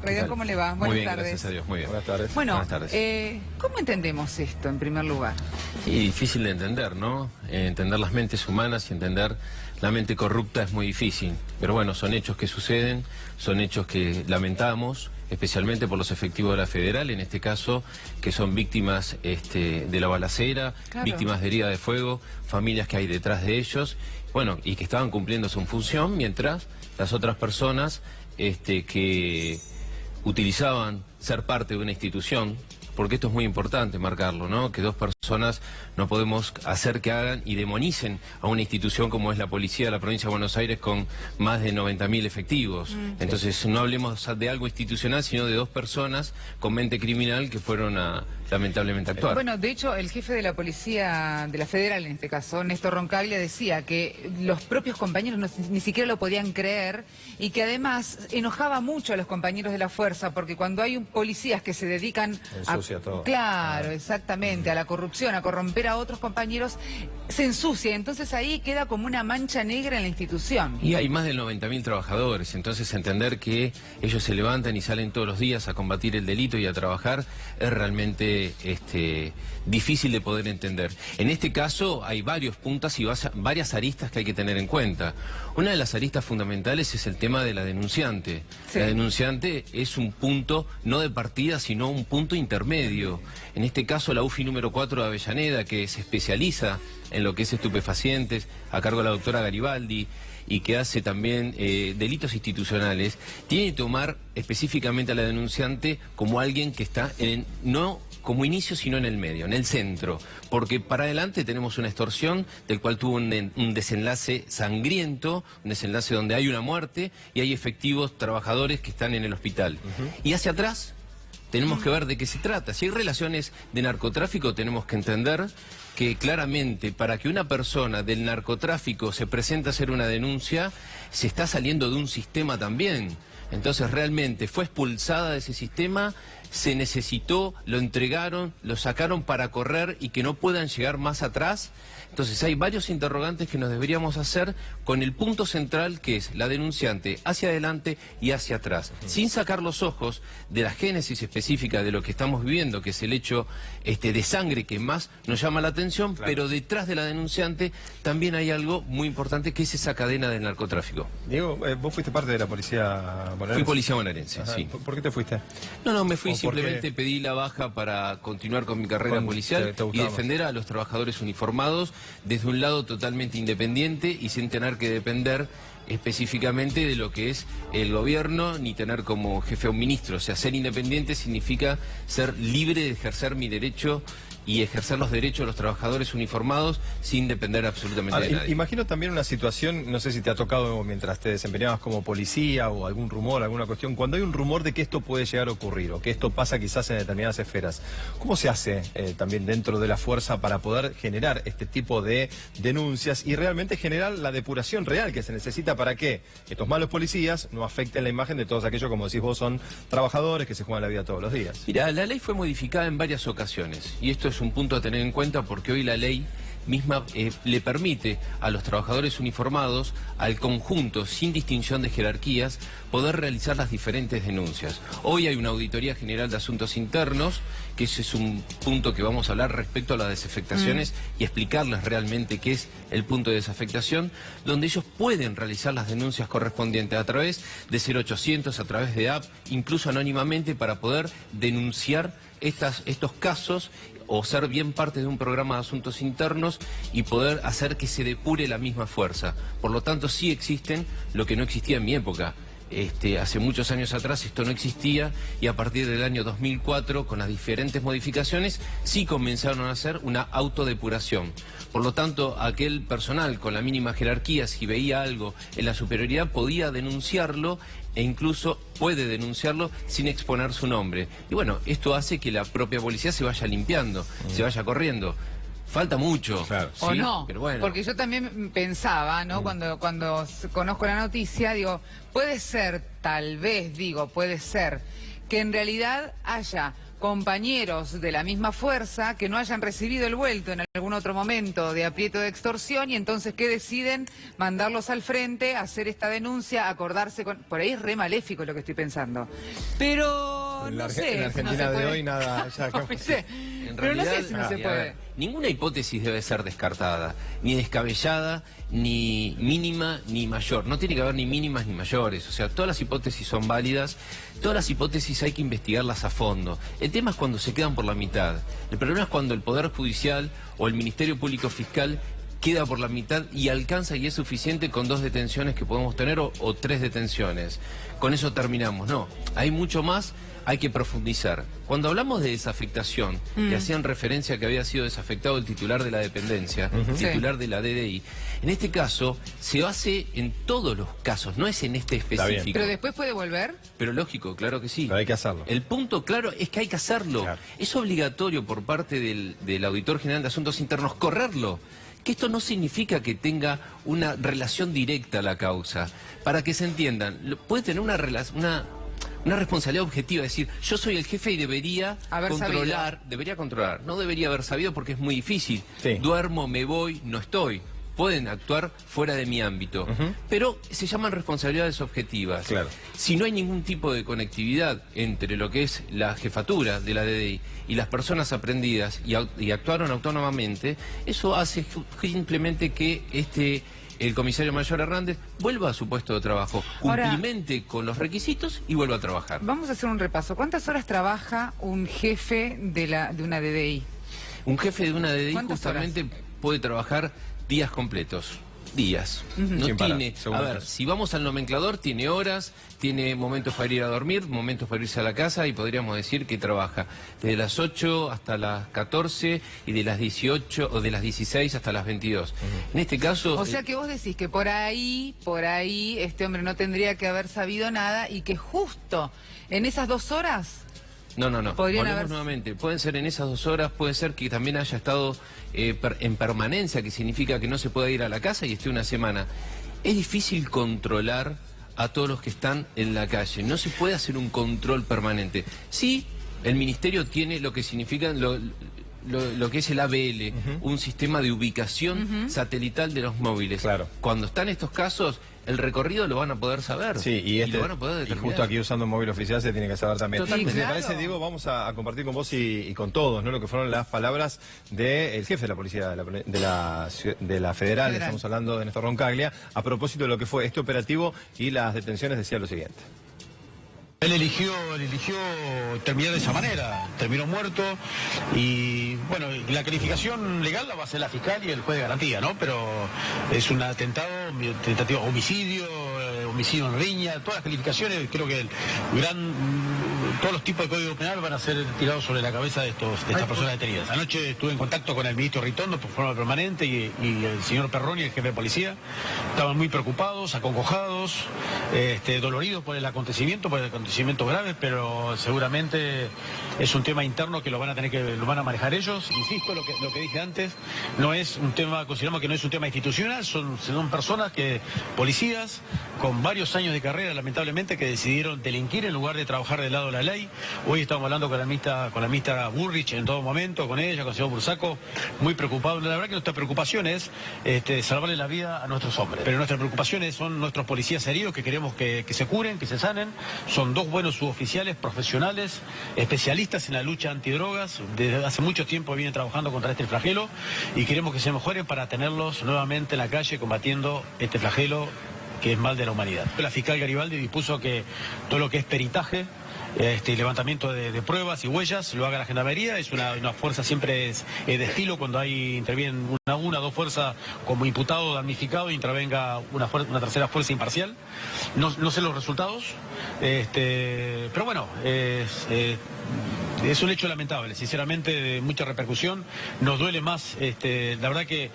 Redón, ¿cómo le va? Muy bien, Buenas tardes. gracias a Dios, muy bien. Buenas tardes. Bueno, Buenas tardes. ¿cómo entendemos esto en primer lugar? Y difícil de entender, ¿no? Entender las mentes humanas y entender la mente corrupta es muy difícil. Pero bueno, son hechos que suceden, son hechos que lamentamos, especialmente por los efectivos de la Federal, en este caso, que son víctimas de la balacera, Claro. víctimas de herida de fuego, familias que hay detrás de ellos, bueno, y que estaban cumpliendo su función, mientras las otras personas que utilizaban ser parte de una institución, porque esto es muy importante marcarlo, ¿no? Que dos personas no podemos hacer que hagan y demonicen a una institución como es la policía de la provincia de Buenos Aires con más de 90.000 efectivos. Entonces no hablemos de algo institucional, sino de dos personas con mente criminal que fueron a lamentablemente actuar. Bueno, de hecho, el jefe de la policía, de la Federal en este caso, Néstor Roncaglia, decía que los propios compañeros ni siquiera lo podían creer y que además enojaba mucho a los compañeros de la fuerza, porque cuando hay policías que se dedican Ensucia todo. Claro, exactamente, a la corrupción, a corromper a otros compañeros, se ensucia. Entonces ahí queda como una mancha negra en la institución. Y hay más de 90.000 trabajadores, entonces entender que ellos se levantan y salen todos los días a combatir el delito y a trabajar es realmente difícil de poder entender. En este caso hay varios puntos y varias aristas que hay que tener en cuenta. Una de las aristas fundamentales es el tema de la denunciante. Sí. La denunciante es un punto no de partida, sino un punto intermedio. En este caso la UFI número 4 de Avellaneda, que se especializa en lo que es estupefacientes, a cargo de la doctora Garibaldi, y que hace también delitos institucionales, tiene que tomar específicamente a la denunciante como alguien que está no como inicio, sino en el medio, en el centro, porque para adelante tenemos una extorsión del cual tuvo un desenlace sangriento, un desenlace donde hay una muerte y hay efectivos trabajadores que están en el hospital. Y hacia atrás tenemos que ver de qué se trata. Si hay relaciones de narcotráfico, tenemos que entender que claramente para que una persona del narcotráfico se presente a hacer una denuncia, se está saliendo de un sistema también. Entonces realmente fue expulsada de ese sistema, se necesitó, lo entregaron, lo sacaron para correr y que no puedan llegar más atrás. Entonces hay varios interrogantes que nos deberíamos hacer con el punto central que es la denunciante hacia adelante y hacia atrás, sin sacar los ojos de la génesis específica de lo que estamos viviendo, que es el hecho de sangre que más nos llama la atención, claro. Pero detrás de la denunciante también hay algo muy importante que es esa cadena del narcotráfico. Diego, vos fuiste parte de la policía bonaerense. Fui policía bonaerense, Ajá. Sí. ¿Por qué te fuiste? No, me fui simplemente, pedí la baja para continuar con mi carrera policial y defender a los trabajadores uniformados desde un lado totalmente independiente y sin tener que depender específicamente de lo que es el gobierno ni tener como jefe a un ministro. O sea, ser independiente significa ser libre de ejercer mi derecho y ejercer los derechos de los trabajadores uniformados sin depender absolutamente de nadie. Imagino también una situación, no sé si te ha tocado mientras te desempeñabas como policía o algún rumor, alguna cuestión, cuando hay un rumor de que esto puede llegar a ocurrir o que esto pasa quizás en determinadas esferas, ¿cómo se hace también dentro de la fuerza para poder generar este tipo de denuncias y realmente generar la depuración real que se necesita para que estos malos policías no afecten la imagen de todos aquellos, como decís vos, son trabajadores que se juegan la vida todos los días? Mira, la ley fue modificada en varias ocasiones y esto es un punto a tener en cuenta porque hoy la ley misma le permite a los trabajadores uniformados, al conjunto, sin distinción de jerarquías, poder realizar las diferentes denuncias. Hoy hay una Auditoría General de Asuntos Internos, que ese es un punto que vamos a hablar respecto a las desafectaciones y explicarles realmente qué es el punto de desafectación, donde ellos pueden realizar las denuncias correspondientes a través de 0800, a través de app, incluso anónimamente, para poder denunciar estos casos o ser bien parte de un programa de asuntos internos y poder hacer que se depure la misma fuerza. Por lo tanto, sí existen, lo que no existía en mi época. Hace muchos años atrás esto no existía y a partir del año 2004, con las diferentes modificaciones, sí comenzaron a hacer una autodepuración. Por lo tanto, aquel personal con la mínima jerarquía, si veía algo en la superioridad, podía denunciarlo e incluso puede denunciarlo sin exponer su nombre. Y bueno, esto hace que la propia policía se vaya limpiando, se vaya corriendo. Falta mucho, claro. ¿sí? O no, pero bueno. Porque yo también pensaba, ¿no? Cuando conozco la noticia, digo, puede ser, tal vez, puede ser que en realidad haya compañeros de la misma fuerza que no hayan recibido el vuelto en algún otro momento de aprieto de extorsión y entonces que deciden mandarlos al frente, hacer esta denuncia, acordarse con... Por ahí es re maléfico lo que estoy pensando. Pero En no la sé. Argentina de hoy nada... Ya, No sé. En Pero no realidad, sé si no se a puede. ver, ninguna hipótesis debe ser descartada, ni descabellada, ni mínima, ni mayor. No tiene que haber ni mínimas ni mayores. O sea, todas las hipótesis son válidas, todas las hipótesis hay que investigarlas a fondo. El tema es cuando se quedan por la mitad. El problema es cuando el Poder Judicial o el Ministerio Público Fiscal queda por la mitad y alcanza y es suficiente con 2 detenciones que podemos tener o 3 detenciones. Con eso terminamos. No, hay mucho más. Hay que profundizar. Cuando hablamos de desafectación, y hacían referencia a que había sido desafectado el titular de la dependencia, el titular de la DDI, en este caso se hace en todos los casos, no es en este específico. ¿Pero después puede volver? Pero lógico, claro que sí. Pero hay que hacerlo. El punto claro es que hay que hacerlo. Claro. Es obligatorio por parte del Auditor General de Asuntos Internos correrlo. Que esto no significa que tenga una relación directa a la causa. Para que se entiendan, puede tener una responsabilidad objetiva, es decir, yo soy el jefe y debería controlar, no debería haber sabido porque es muy difícil. Sí. Duermo, me voy, no estoy. Pueden actuar fuera de mi ámbito, pero se llaman responsabilidades objetivas. Claro. Si no hay ningún tipo de conectividad entre lo que es la jefatura de la DDI y las personas aprendidas y actuaron autónomamente, eso hace simplemente que el comisario mayor Hernández vuelva a su puesto de trabajo, cumplimente con los requisitos y vuelva a trabajar. Vamos a hacer un repaso. ¿Cuántas horas trabaja un jefe de una DDI? Un jefe de una DDI ¿Cuántas justamente puede trabajar días completos. Días. No Sin parar, tiene, según a el ver, caso. si vamos al nomenclador, tiene horas, tiene momentos para ir a dormir, momentos para irse a la casa y podríamos decir que trabaja desde las 8 hasta las 14 y de las 18 o de las 16 hasta las 22. En este caso... O sea que vos decís que por ahí, este hombre no tendría que haber sabido nada y que justo en esas 2 horas... No. Podrían Volvemos haber... nuevamente. Pueden ser en esas 2 horas, puede ser que también haya estado en permanencia, que significa que no se pueda ir a la casa y esté una semana. Es difícil controlar a todos los que están en la calle. No se puede hacer un control permanente. Sí, el Ministerio tiene lo que significa lo que es el ABL, un sistema de ubicación satelital de los móviles. Claro. Cuando están estos casos, el recorrido lo van a poder saber. Sí, y lo van a poder y determinar. justo aquí usando un móvil oficial se tiene que saber también. Totalmente. Si te Claro. parece, Diego, vamos a compartir con vos y con todos, ¿no? Lo que fueron las palabras del jefe de la policía de la Federal, estamos hablando de Néstor Roncaglia, a propósito de lo que fue este operativo y las detenciones, decía lo siguiente. Él eligió terminar de esa manera, terminó muerto y bueno, la calificación legal la va a hacer la fiscal y el juez de garantía, ¿no? Pero es un atentado, tentativa de homicidio en riña, todas las calificaciones, creo que todos los tipos de código penal van a ser tirados sobre la cabeza de estas personas detenidas. Anoche estuve en contacto con el ministro Ritondo por forma permanente y el señor Perroni, el jefe de policía. Estaban muy preocupados, acongojados, doloridos por el acontecimiento grave, pero seguramente es un tema interno que lo van a manejar ellos. Insisto, lo que dije antes, consideramos que no es un tema institucional, son personas policías con varios años de carrera, lamentablemente, que decidieron delinquir en lugar de trabajar del lado de la ley. Hoy estamos hablando con la ministra Burrich en todo momento, con ella, con el señor Bursaco, muy preocupados. La verdad que nuestra preocupación es salvarle la vida a nuestros hombres. Pero nuestra preocupación son nuestros policías heridos, que queremos que se curen, que se sanen. Son 2 buenos suboficiales, profesionales, especialistas en la lucha antidrogas. Desde hace mucho tiempo vienen trabajando contra este flagelo y queremos que se mejoren para tenerlos nuevamente en la calle combatiendo este flagelo que es mal de la humanidad. La fiscal Garibaldi dispuso que todo lo que es peritaje, levantamiento de pruebas y huellas lo haga la Gendarmería. Es una fuerza siempre de estilo cuando intervienen una o 2 fuerzas como imputado o damnificado y intervenga una tercera fuerza imparcial. No sé los resultados, pero bueno, es un hecho lamentable, sinceramente, de mucha repercusión. Nos duele más, la verdad que,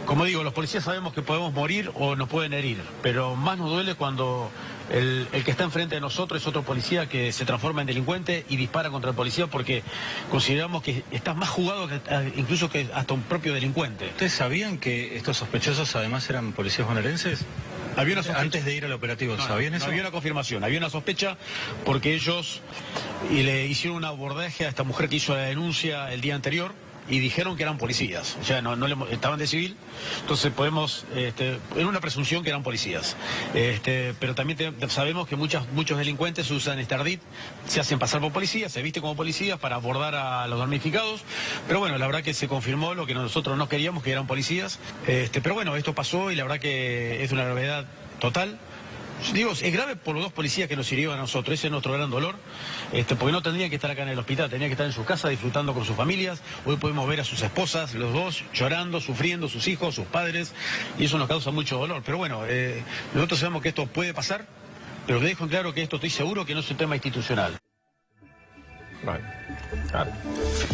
como digo, los policías sabemos que podemos morir o nos pueden herir, pero más nos duele cuando el que está enfrente de nosotros es otro policía que se transforma en delincuente y dispara contra el policía porque consideramos que está más jugado incluso que hasta un propio delincuente. ¿Ustedes sabían que estos sospechosos además eran policías bonaerenses? Había una sospecha. Antes de ir al operativo, ¿sabían eso? Había una confirmación, había una sospecha porque ellos y le hicieron un abordaje a esta mujer que hizo la denuncia el día anterior y dijeron que eran policías, o sea, estaban de civil, entonces podemos, en una presunción que eran policías. Pero también sabemos que muchos delincuentes usan este ardid, se hacen pasar por policías, se visten como policías para abordar a los damnificados, pero bueno, la verdad que se confirmó lo que nosotros no queríamos, que eran policías, pero bueno, esto pasó y la verdad que es una gravedad total. Digo, es grave por los dos policías que nos hirieron a nosotros, ese es nuestro gran dolor, porque no tendrían que estar acá en el hospital, tenían que estar en sus casas disfrutando con sus familias. Hoy podemos ver a sus esposas, los dos, llorando, sufriendo, sus hijos, sus padres, y eso nos causa mucho dolor. Pero bueno, nosotros sabemos que esto puede pasar, pero le dejo en claro que esto estoy seguro que no es un tema institucional. Bueno, claro.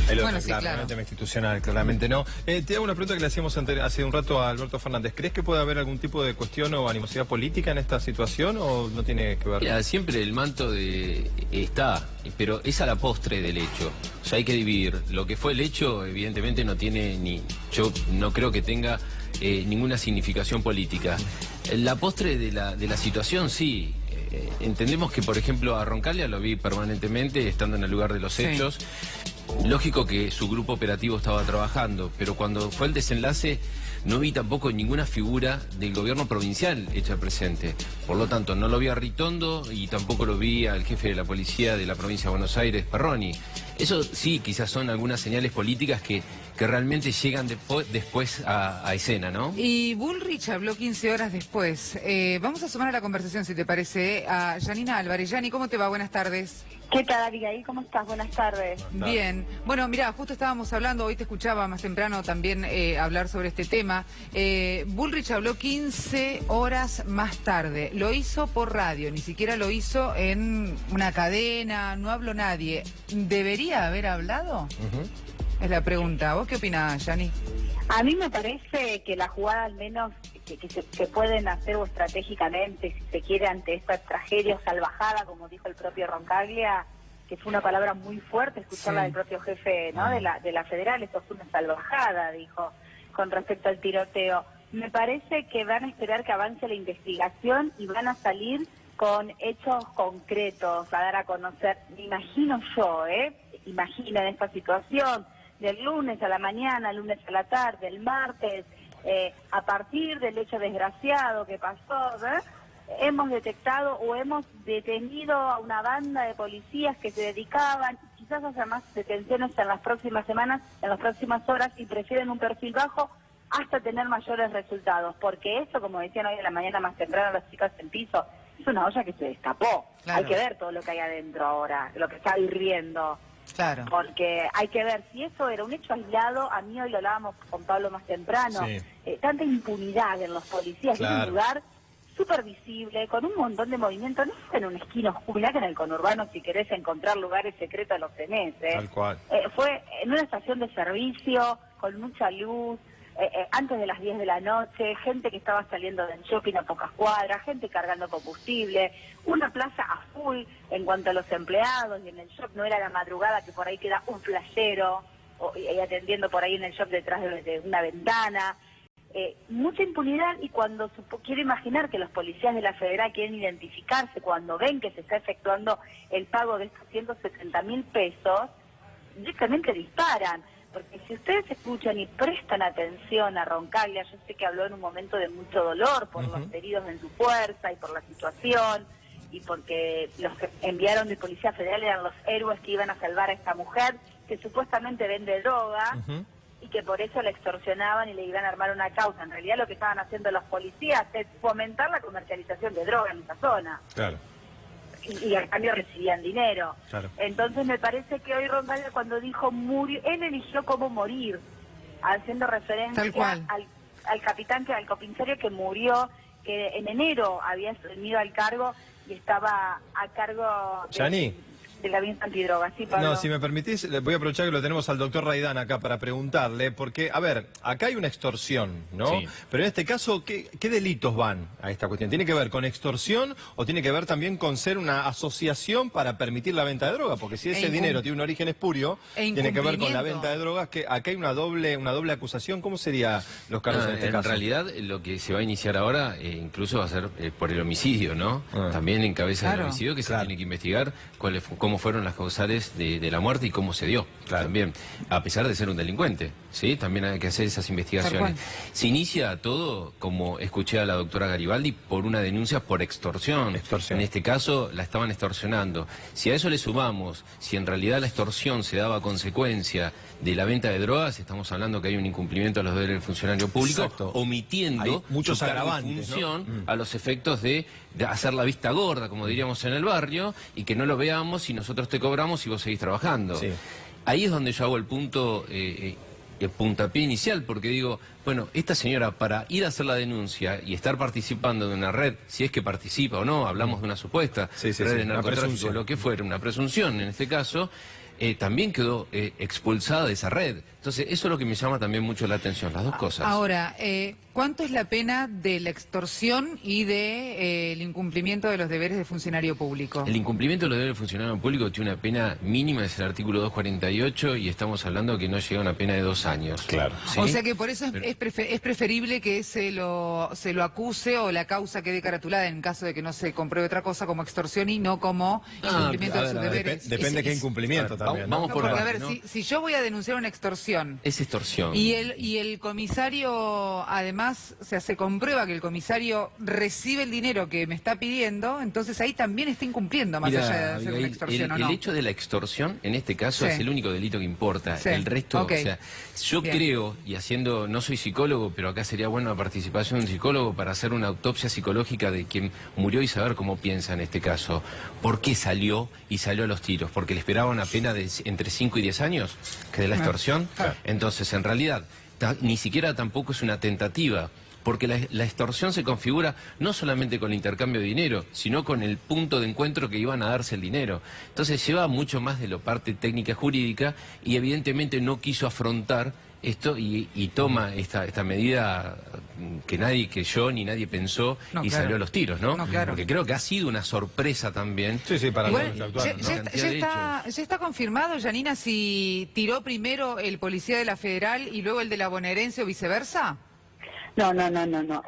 Bueno, sí, claro, claro. no es tema institucional, claramente no. Te hago una pregunta que le hacíamos hace un rato a Alberto Fernández. ¿Crees que puede haber algún tipo de cuestión o animosidad política en esta situación o no tiene que ver? Mira, siempre el manto está, pero es a la postre del hecho. O sea, hay que dividir. Lo que fue el hecho, evidentemente no tiene yo no creo que tenga ninguna significación política. La postre de la situación, sí. Entendemos que, por ejemplo, a Roncaglia lo vi permanentemente estando en el lugar de los hechos. Lógico que su grupo operativo estaba trabajando, pero cuando fue el desenlace no vi tampoco ninguna figura del gobierno provincial hecha presente. Por lo tanto, no lo vi a Ritondo y tampoco lo vi al jefe de la policía de la provincia de Buenos Aires, Perroni. Eso sí, quizás son algunas señales políticas que realmente llegan después a escena, ¿no? Y Bullrich habló 15 horas después. Vamos a sumar a la conversación, si te parece, a Janina Álvarez. Yani, ¿cómo te va? Buenas tardes. ¿Qué tal, Abigail? ¿Cómo estás? Buenas tardes. Bien. Bueno, mira, justo estábamos hablando, hoy te escuchaba más temprano también hablar sobre este tema. Bullrich habló 15 horas más tarde. Lo hizo por radio, ni siquiera lo hizo en una cadena, no habló nadie. ¿Debería haber hablado? Es la pregunta. ¿Vos qué opinás, Yani? A mí me parece que la jugada, al menos que se pueden hacer o estratégicamente, si se quiere, ante esta tragedia o salvajada, como dijo el propio Roncaglia, que fue una palabra muy fuerte, escucharla del propio jefe, ¿no?, de la Federal. Esto fue una salvajada, dijo, con respecto al tiroteo. Me parece que van a esperar que avance la investigación y van a salir con hechos concretos a dar a conocer. Me imagino yo, imaginen esta situación del lunes a la mañana, lunes a la tarde, el martes, a partir del hecho desgraciado que pasó, hemos detectado o hemos detenido a una banda de policías que se dedicaban, quizás haya más detenciones en las próximas semanas, en las próximas horas, y prefieren un perfil bajo hasta tener mayores resultados, porque esto, como decían hoy en la mañana más temprano las chicas en piso, es una olla que se destapó. Claro. Hay que ver todo lo que hay adentro ahora, lo que está hirviendo. Claro. Porque hay que ver si eso era un hecho aislado. A mí hoy lo hablábamos con Pablo más temprano, tanta impunidad en los policías, en un lugar súper visible, con un montón de movimiento, no es en una esquina oscura, que en el conurbano, si querés encontrar lugares secretos los tenés, Tal cual. fue en una estación de servicio, con mucha luz, antes de las 10 de la noche, gente que estaba saliendo del shopping a pocas cuadras, gente cargando combustible, una plaza a full en cuanto a los empleados, y en el shop no era la madrugada que por ahí queda un flashero y atendiendo por ahí en el shop detrás de una ventana. Mucha impunidad, y cuando quiero imaginar que los policías de la Federal quieren identificarse, cuando ven que se está efectuando el pago de estos 170.000 pesos, directamente disparan. Porque si ustedes escuchan y prestan atención a Roncaglia, yo sé que habló en un momento de mucho dolor por los heridos en su fuerza y por la situación, y porque los que enviaron de Policía Federal eran los héroes que iban a salvar a esta mujer que supuestamente vende droga, y que por eso la extorsionaban y le iban a armar una causa. En realidad lo que estaban haciendo los policías es fomentar la comercialización de droga en esa zona. Claro. Y al cambio recibían dinero. Claro. Entonces me parece que hoy Roncaglia, cuando dijo murió, él eligió cómo morir, haciendo referencia al capitán, al comisario que murió, que en enero había asumido al cargo y estaba a cargo del gabinete antidrogas. Sí, Pablo. No, si me permitís, voy a aprovechar que lo tenemos al doctor Raidán acá para preguntarle, porque, a ver, acá hay una extorsión, ¿no? Sí. Pero en este caso, ¿qué delitos van a esta cuestión? ¿Tiene que ver con extorsión o tiene que ver también con ser una asociación para permitir la venta de droga? Porque si ese dinero tiene un origen espurio, tiene que ver con la venta de drogas, que acá hay una doble acusación. ¿Cómo serían los cargos en este caso? En realidad, lo que se va a iniciar ahora, incluso va a ser por el homicidio, ¿no? También en cabeza del homicidio, que se tiene que investigar cómo cómo fueron las causales de la muerte y cómo se dio. Claro. También, a pesar de ser un delincuente, ¿sí? También hay que hacer esas investigaciones. Se inicia todo, como escuché a la doctora Garibaldi, por una denuncia por extorsión. Extorsión. En este caso, la estaban extorsionando. Si a eso le sumamos, si en realidad la extorsión se daba a consecuencia de la venta de drogas, estamos hablando que hay un incumplimiento de los deberes del funcionario público, Exacto. omitiendo Hay muchos su cargo y agravantes, función a los efectos de hacer la vista gorda, como diríamos en el barrio, y que no lo veamos y nosotros te cobramos y vos seguís trabajando. Sí. Ahí es donde yo hago el punto, el puntapié inicial, porque digo, bueno, esta señora para ir a hacer la denuncia y estar participando de una red, si es que participa o no, hablamos de una supuesta Sí, sí, red sí, de una narcotráfico, presunción. lo que fuera, una presunción en este caso, también quedó expulsada de esa red. Entonces, eso es lo que me llama también mucho la atención, las dos cosas. Ahora, ¿cuánto es la pena de la extorsión y de el incumplimiento de los deberes de funcionario público? El incumplimiento de los deberes del funcionario público tiene una pena mínima, es el artículo 248, y estamos hablando que no llega a una pena de 2 años. Claro. ¿Sí? O sea que por eso Pero- es preferible que se lo acuse o la causa quede caratulada en caso de que no se compruebe otra cosa como extorsión y no como incumplimiento de sus deberes. Depende qué incumplimiento también, ¿no? Vamos No, por porque, a partes, ver, ¿no? si yo voy a denunciar una extorsión Es extorsión. y el comisario, además, o sea, se comprueba que el comisario recibe el dinero que me está pidiendo, entonces ahí también está incumpliendo, más Mira, allá de hacer una Abigail, extorsión o no. el hecho de la extorsión, en este caso, Sí. es el único delito que importa. Sí. El resto, Ok. o sea, yo Bien. creo, y haciendo, no soy psicólogo, pero acá sería buena la participación de un psicólogo para hacer una autopsia psicológica de quien murió y saber cómo piensa en este caso. ¿Por qué salió y salió a los tiros? ¿Porque le esperaba una pena de entre 5 y 10 años? ¿Que de la extorsión? Claro. Entonces, en realidad, ni siquiera tampoco es una tentativa. Porque la extorsión se configura no solamente con el intercambio de dinero, sino con el punto de encuentro que iban a darse el dinero. Entonces lleva mucho más de la parte técnica jurídica y evidentemente no quiso afrontar esto y toma esta medida que yo ni nadie pensó No, y claro. salió a los tiros, ¿no? No, claro. Porque creo que ha sido una sorpresa también. Sí, sí, para Igual, los que actuaron, ¿no? Cantidad de ya está confirmado, Yanina, si tiró primero el policía de la Federal y luego el de la Bonaerense o viceversa. No.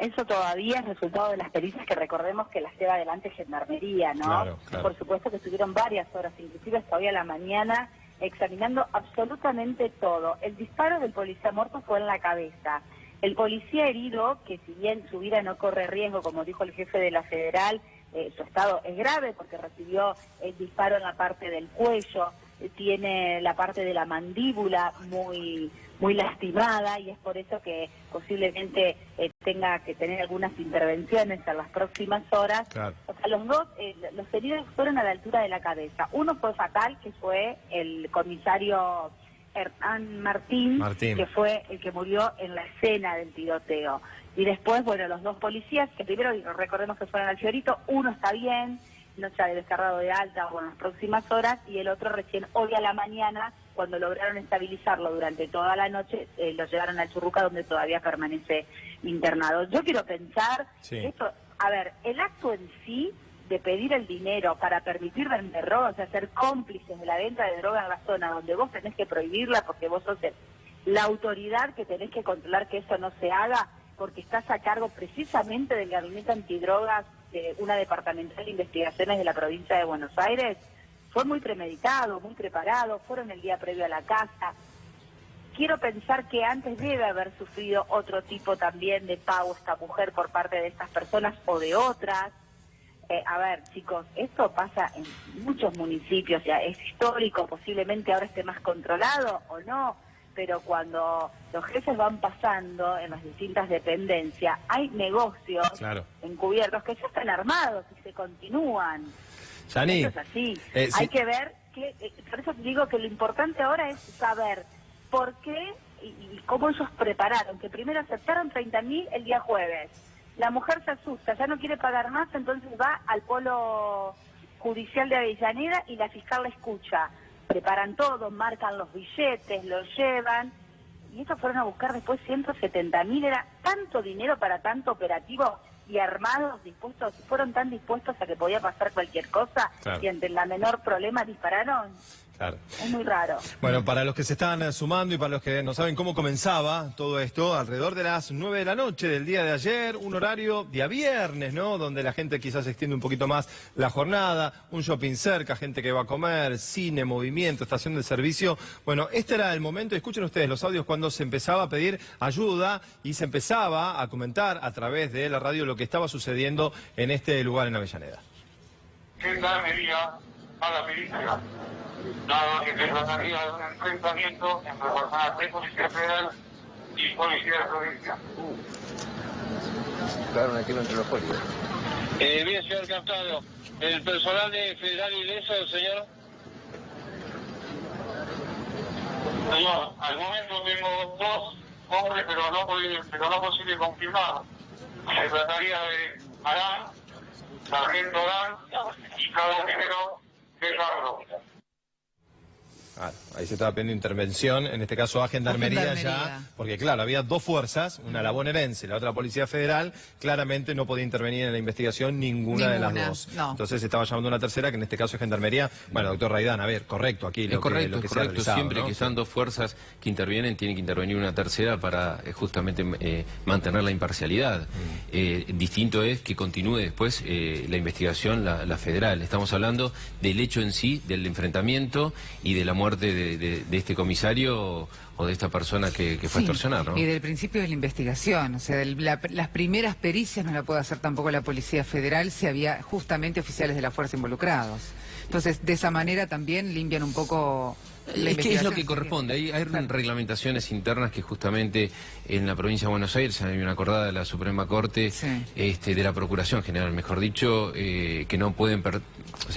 Eso todavía es resultado de las pericias que recordemos que las lleva adelante Gendarmería, ¿no? Claro, claro. Por supuesto que estuvieron varias horas, inclusive hasta hoy a la mañana, examinando absolutamente todo. El disparo del policía muerto fue en la cabeza. El policía herido, que si bien su vida no corre riesgo, como dijo el jefe de la Federal, su estado es grave porque recibió el disparo en la parte del cuello, tiene la parte de la mandíbula muy lastimada y es por eso que posiblemente tenga que tener algunas intervenciones en las próximas horas. Claro. O sea, los dos, los heridos fueron a la altura de la cabeza. Uno fue fatal, que fue el comisario Hernán Martín, que fue el que murió en la escena del tiroteo. Y después, bueno, los dos policías, que primero recordemos que fueron al Fiorito, uno está bien, no se ha descargado de alta o en las próximas horas, y el otro recién hoy a la mañana, cuando lograron estabilizarlo durante toda la noche, lo llevaron al Churruca, donde todavía permanece internado. Yo quiero pensar, esto, a ver, el acto en sí de pedir el dinero para permitir vender drogas, o sea, ser cómplices de la venta de droga en la zona donde vos tenés que prohibirla porque vos sos la autoridad que tenés que controlar que eso no se haga, porque estás a cargo precisamente del Gabinete Antidrogas de una departamental de investigaciones de la provincia de Buenos Aires, fue muy premeditado, muy preparado, fueron el día previo a la casa. Quiero pensar que antes debe haber sufrido otro tipo también de pago esta mujer por parte de estas personas o de otras. A ver, chicos, esto pasa en muchos municipios, ya es histórico, posiblemente ahora esté más controlado o no, pero cuando los jefes van pasando en las distintas dependencias, hay negocios encubiertos que ya están armados y se continúan. Yani, Eso es así. Hay que ver, por eso digo que lo importante ahora es saber por qué y cómo ellos prepararon, que primero aceptaron 30.000 el día jueves. La mujer se asusta, ya no quiere pagar más, entonces va al polo judicial de Avellaneda y la fiscal la escucha. Preparan todo, marcan los billetes, los llevan, y estos fueron a buscar después 170.000, era tanto dinero para tanto operativo, y armados, dispuestos, fueron tan dispuestos a que podía pasar cualquier cosa, y ante la menor problema dispararon. Claro. Es muy raro. Bueno, para los que se están sumando y para los que no saben cómo comenzaba todo esto, alrededor de las 9 de la noche del día de ayer, un horario día viernes, ¿no? Donde la gente quizás extiende un poquito más la jornada, un shopping cerca, gente que va a comer, cine, movimiento, estación de servicio. Bueno, este era el momento, escuchen ustedes los audios cuando se empezaba a pedir ayuda y se empezaba a comentar a través de la radio lo que estaba sucediendo en este lugar en Avellaneda. Gendarmería a la milicia, dado que se trataría de un enfrentamiento entre personal de Policía Federal y Policía de Provincia. Claro, aquí entre los policías. Bien, señor Capitano, ¿el personal de Federal ileso, señor? Señor, al momento tengo 2 hombres, pero no posible confirmar. Se trataría de Arán, Sargento Arán y Carabinero de Carlos. Ahí se estaba pidiendo intervención, en este caso a Gendarmería ya, porque claro, había 2 fuerzas, una la bonaerense y la otra la Policía Federal, claramente no podía intervenir en la investigación ninguna de las dos. No. Entonces se estaba llamando una tercera, que en este caso es Gendarmería. Bueno, doctor Raidán, a ver, correcto aquí lo que se ha realizado, siempre ¿no? que están 2 fuerzas que intervienen, tiene que intervenir una tercera para justamente mantener la imparcialidad. Distinto es que continúe después la investigación, la federal. Estamos hablando del hecho en sí, del enfrentamiento y de la muerte de este comisario o de esta persona que fue a extorsionar, ¿no? Y del principio de la investigación, o sea, las primeras pericias no la puede hacer tampoco la Policía Federal si había justamente oficiales de la fuerza involucrados. Entonces, de esa manera también limpian un poco la Es que es lo que investigación. corresponde. Hay reglamentaciones internas que justamente en la provincia de Buenos Aires, hay una acordada de la Suprema Corte, de la Procuración General, mejor dicho, que no pueden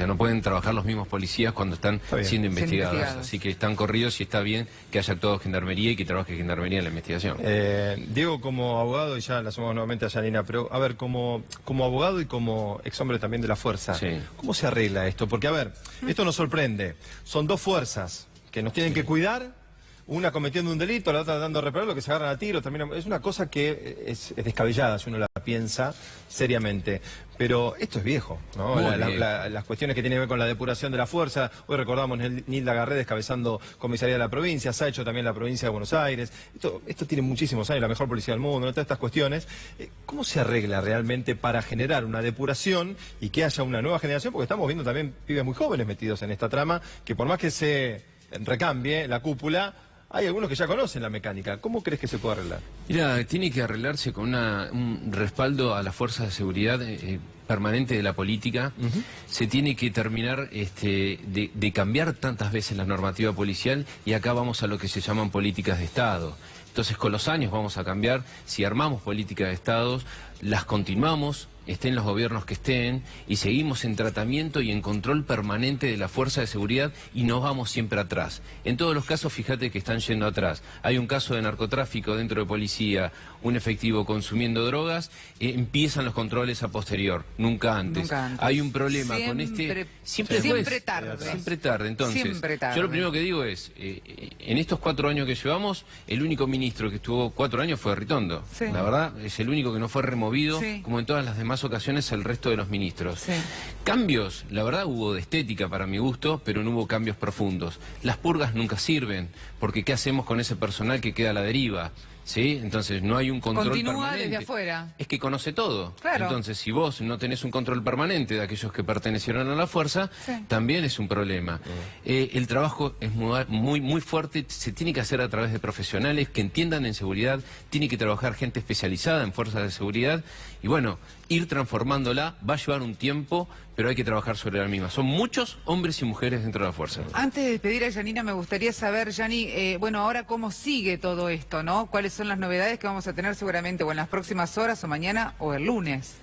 no pueden trabajar los mismos policías cuando están siendo investigados. Así que están corridos y está bien que haya actuado Gendarmería y que trabaje Gendarmería en la investigación. Diego, como abogado, y ya la sumamos nuevamente a Yanina, pero a ver, como abogado y como ex hombre también de la fuerza, ¿cómo se arregla esto? Porque a ver, esto nos sorprende, son 2 fuerzas que nos tienen que cuidar, una cometiendo un delito, la otra tratando de repararlo, que se agarran a tiro, es una cosa que es descabellada si uno la piensa seriamente. Pero esto es viejo, ¿no? Las cuestiones que tienen que ver con la depuración de la fuerza. Hoy recordamos Nilda Garré descabezando comisaría de la provincia, se ha hecho también la provincia de Buenos Aires. Esto tiene muchísimos años, la mejor policía del mundo, ¿no? Todas estas cuestiones. ¿Cómo se arregla realmente para generar una depuración y que haya una nueva generación? Porque estamos viendo también pibes muy jóvenes metidos en esta trama, que por más que se recambie la cúpula, hay algunos que ya conocen la mecánica. ¿Cómo crees que se puede arreglar? Mira, tiene que arreglarse con un respaldo a las fuerzas de seguridad permanente de la política. Se tiene que terminar de cambiar tantas veces la normativa policial, y acá vamos a lo que se llaman políticas de Estado. Entonces, con los años vamos a cambiar. Si armamos políticas de Estado, las continuamos, estén los gobiernos que estén, y seguimos en tratamiento y en control permanente de la fuerza de seguridad, y no vamos siempre atrás. En todos los casos, fíjate que están yendo atrás. Hay un caso de narcotráfico dentro de policía, un efectivo consumiendo drogas, empiezan los controles a posterior, nunca antes. Hay un problema con Siempre tarde. Siempre tarde. Entonces, siempre tarde. Yo lo primero que digo es, en estos 4 años que llevamos, el único ministro que estuvo 4 años fue Ritondo. La verdad, es el único que no fue removido, como en todas las demás ocasiones el resto de los ministros. Cambios, la verdad hubo de estética para mi gusto, pero no hubo cambios profundos. Las purgas nunca sirven, porque ¿qué hacemos con ese personal que queda a la deriva? ¿Sí? Entonces no hay un control permanente. Desde afuera. Es que conoce todo. Claro. Entonces, si vos no tenés un control permanente de aquellos que pertenecieron a la fuerza, también es un problema. El trabajo es muy fuerte, se tiene que hacer a través de profesionales que entiendan en seguridad, tiene que trabajar gente especializada en fuerzas de seguridad, y bueno, ir transformándola va a llevar un tiempo, pero hay que trabajar sobre la misma. Son muchos hombres y mujeres dentro de la fuerza. Antes de despedir a Yanina, me gustaría saber, Yani, bueno, ahora cómo sigue todo esto, ¿no? ¿Cuáles son las novedades que vamos a tener seguramente o en las próximas horas, o mañana, o el lunes?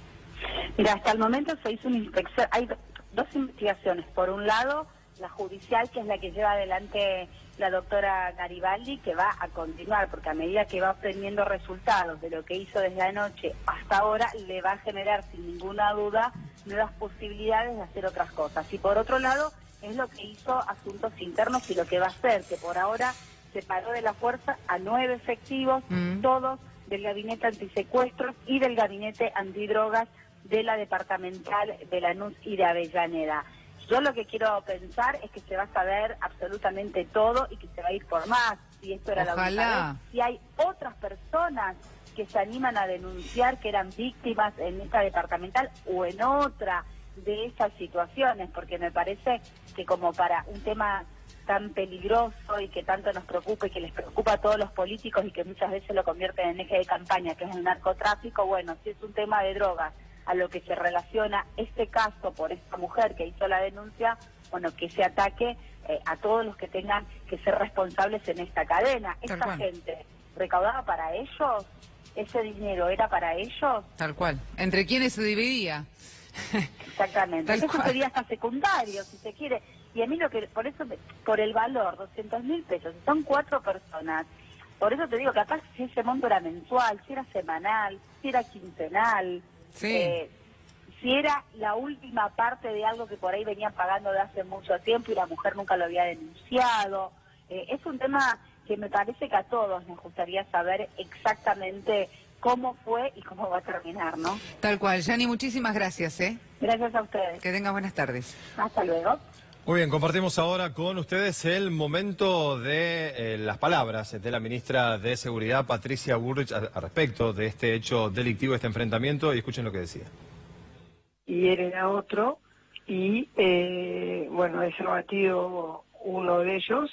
Mira, hasta el momento se hizo una inspección, hay 2 investigaciones. Por un lado, la judicial, que es la que lleva adelante la doctora Garibaldi, que va a continuar, porque a medida que va obteniendo resultados de lo que hizo desde anoche hasta ahora, le va a generar sin ninguna duda nuevas posibilidades de hacer otras cosas. Y por otro lado, es lo que hizo Asuntos Internos y lo que va a hacer, que por ahora separó de la fuerza a 9 efectivos, todos del gabinete antisecuestros y del gabinete antidrogas de la departamental de Lanús y de Avellaneda. Yo lo que quiero pensar es que se va a saber absolutamente todo y que se va a ir por más. Si esto era la última vez, si hay otras personas que se animan a denunciar que eran víctimas en esta departamental o en otra de esas situaciones, porque me parece que como para un tema tan peligroso y que tanto nos preocupa y que les preocupa a todos los políticos y que muchas veces lo convierten en eje de campaña, que es el narcotráfico, bueno, si es un tema de drogas a lo que se relaciona este caso por esta mujer que hizo la denuncia, bueno, que se ataque a todos los que tengan que ser responsables en esta cadena. Esta gente recaudaba para ellos, ese dinero era para ellos. Tal cual. ¿Entre quiénes se dividía? Exactamente. Eso sería hasta secundario, si se quiere. Y a mí lo que, por eso, por el valor, 200.000 pesos, son 4 personas. Por eso te digo, capaz si ese monto era mensual, si era semanal, si era quincenal, si era la última parte de algo que por ahí venían pagando de hace mucho tiempo y la mujer nunca lo había denunciado. Es un tema que me parece que a todos nos gustaría saber exactamente cómo fue y cómo va a terminar, ¿no? Tal cual. Yani, muchísimas gracias, ¿eh? Gracias a ustedes. Que tengas buenas tardes. Hasta luego. Muy bien, compartimos ahora con ustedes el momento de las palabras de la ministra de Seguridad, Patricia Bullrich, al respecto de este hecho delictivo, este enfrentamiento, y escuchen lo que decía. Y hieren a otro, y bueno, es abatido uno de ellos,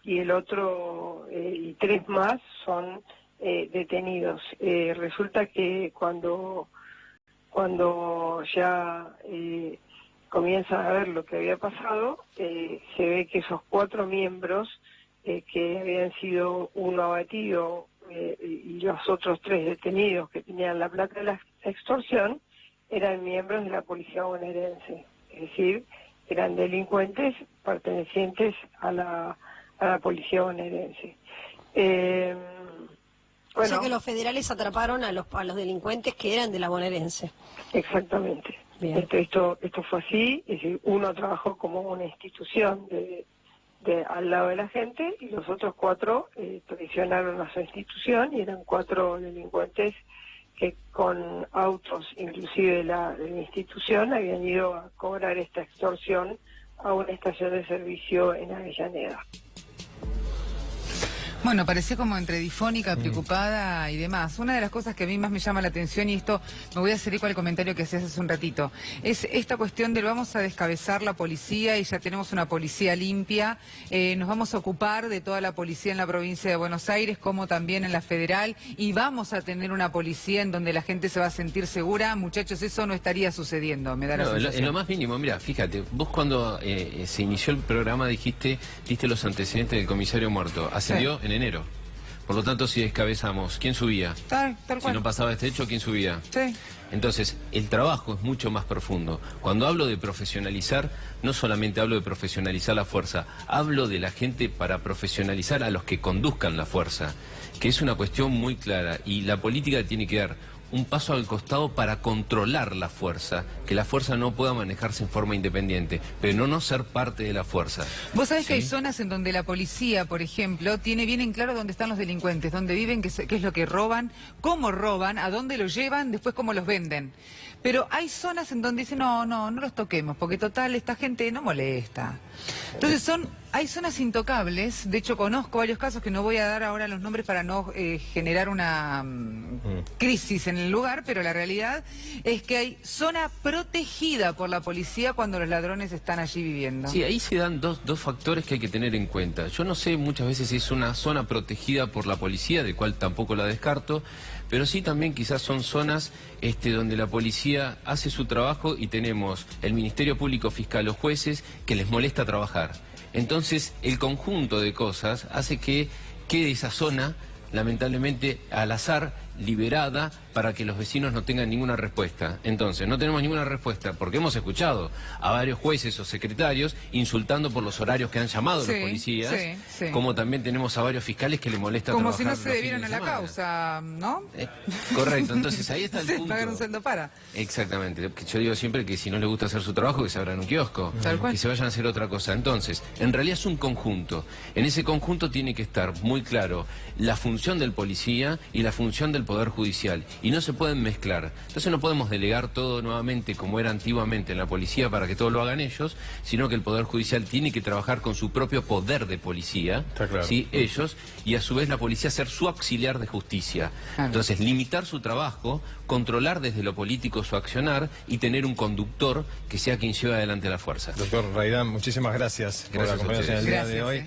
y el otro, y 3 más son detenidos. Resulta que cuando ya comienza a ver lo que había pasado, se ve que esos 4 miembros que habían sido uno abatido y los otros 3 detenidos que tenían la placa de la extorsión eran miembros de la policía bonaerense, es decir, eran delincuentes pertenecientes a la policía bonaerense. O sea que los federales atraparon a los delincuentes que eran de la bonaerense. Exactamente. Bien. Esto fue así, es decir, uno trabajó como una institución al lado de la gente y los otros 4 traicionaron a su institución y eran 4 delincuentes que con autos inclusive de la institución habían ido a cobrar esta extorsión a una estación de servicio en Avellaneda. Bueno, parecía como entre difónica, preocupada y demás. Una de las cosas que a mí más me llama la atención, y esto me voy a hacer eco al comentario que hacías hace un ratito, es esta cuestión de vamos a descabezar la policía y ya tenemos una policía limpia, nos vamos a ocupar de toda la policía en la provincia de Buenos Aires como también en la federal y vamos a tener una policía en donde la gente se va a sentir segura. Muchachos, eso no estaría sucediendo, me da la sensación. En lo más mínimo, mira, fíjate, vos cuando se inició el programa diste los antecedentes del comisario muerto, ascendió en enero. Por lo tanto, si descabezamos, ¿quién subía? Tal cual. Si no pasaba este hecho, ¿quién subía? Sí. Entonces, el trabajo es mucho más profundo. Cuando hablo de profesionalizar, no solamente hablo de profesionalizar la fuerza, hablo de la gente para profesionalizar a los que conduzcan la fuerza, que es una cuestión muy clara, y la política tiene que dar un paso al costado para controlar la fuerza, que la fuerza no pueda manejarse en forma independiente, pero no ser parte de la fuerza. Vos sabés que hay zonas en donde la policía, por ejemplo, tiene bien en claro dónde están los delincuentes, dónde viven, qué es lo que roban, cómo roban, a dónde los llevan, después cómo los venden. Pero hay zonas en donde dicen, no los toquemos, porque total, esta gente no molesta. Entonces hay zonas intocables, de hecho conozco varios casos que no voy a dar ahora los nombres para no generar una crisis en el lugar, pero la realidad es que hay zona protegida por la policía cuando los ladrones están allí viviendo. Sí, ahí se dan dos factores que hay que tener en cuenta. Yo no sé muchas veces si es una zona protegida por la policía, de cual tampoco la descarto, pero sí también quizás son zonas donde la policía hace su trabajo y tenemos el Ministerio Público Fiscal, los jueces, que les molesta trabajar. Entonces, el conjunto de cosas hace que quede esa zona, lamentablemente, al azar, liberada para que los vecinos no tengan ninguna respuesta. Entonces, no tenemos ninguna respuesta porque hemos escuchado a varios jueces o secretarios insultando por los horarios que han llamado los policías, como también tenemos a varios fiscales que le molesta como trabajar. Como si no se debieran a la causa, ¿no? Correcto, entonces ahí está el punto. Pagar un sueldo para. Exactamente, yo digo siempre que si no les gusta hacer su trabajo, que se abran un kiosco, Tal cual. que se vayan a hacer otra cosa. Entonces, en realidad es un conjunto. En ese conjunto tiene que estar muy claro la función del policía y la función del Poder Judicial y no se pueden mezclar. Entonces no podemos delegar todo nuevamente como era antiguamente en la policía para que todo lo hagan ellos, sino que el Poder Judicial tiene que trabajar con su propio poder de policía, ¿sí? Ellos, y a su vez la policía ser su auxiliar de justicia. Entonces limitar su trabajo, controlar desde lo político su accionar y tener un conductor que sea quien lleve adelante la fuerza. Doctor Raidán, muchísimas gracias por acompañarnos en el día de hoy.